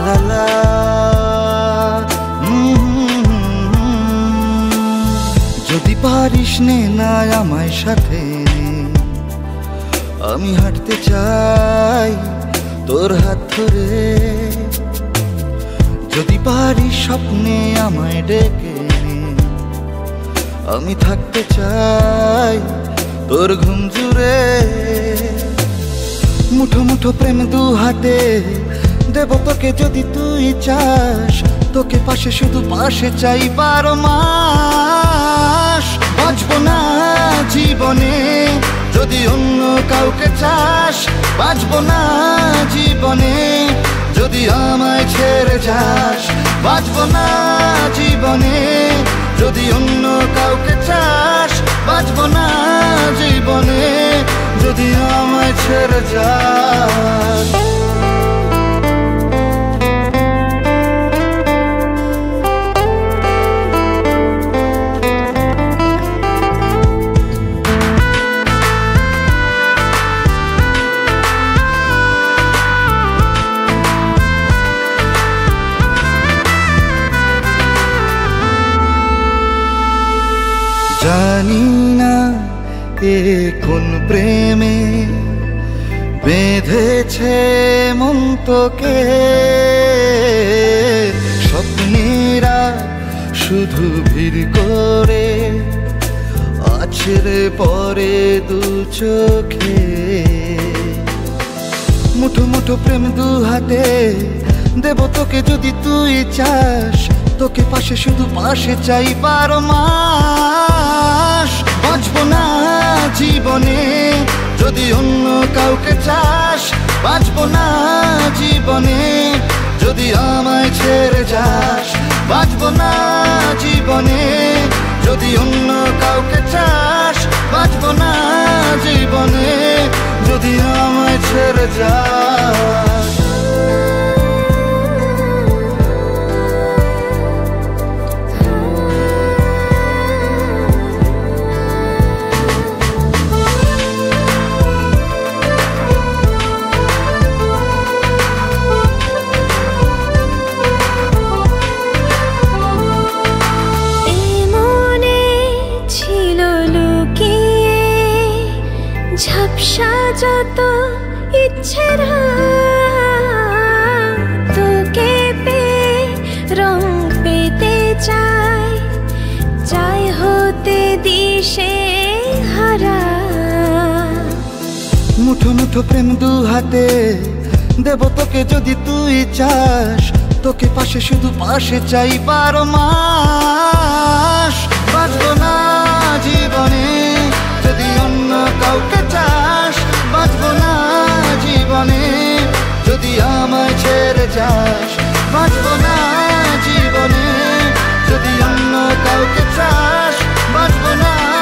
লা লা। যদি পারিস নে না আমায় সাথে, আমি হাঁটতে চাই তোর হাত ধরে। যদি পারিস স্বপ্নে আমায় ডেকে, আমি থাকতে চাই তোর ঘুম জুড়ে। মুঠো মুঠো প্রেম দু হাতে দেব তোকে যদি তুই চাস, তোকে পাশে শুধু পাশে চাই 12 মাস। বাঁচবো না জীবনে যদি অন্য কাউকে চাস, বাঁচবো না জীবনে যদি আমায় ছেড়ে যাস। বাঁচবো না জীবনে যদি অন্য কাউকে চাস, বাঁচবো না জীবনে যদি আমায় ছেড়ে যাস। জানি না এ কোন প্রেমে বেঁধেছে মন তোকে, স্বপ্নেরা শুধু ভিড় করে আছড়ে পড়ে দু চোখে। মুঠো মুঠো প্রেম দু হাতে দেব তোকে যদি তুই চাস, তোকে পাশে শুধু পাশে চাই 12 মাস। বাঁচবো না জীবনে যদি অন্য কাউকে চাস, বাঁচবো না জীবনে যদি আমায় ছেড়ে যাস। বাঁচবো না জীবনে যদি অন্য কাউকে চাস, বাঁচবো না জীবনে যদি আমায় ছেড়ে যাস। ঝাপসা যত ইচ্ছেরা তোকে পেয়ে রং পেতে চাই, চাই হতে দিশে হারা। মুঠো মুঠো প্রেম দু হাতে দেব তোকে যদি তুই চাস, তোকে পাশে শুধু পাশে চাই 12 মাস। বাঁচবো না জীবনে যদি অন্য কাউকে চাস,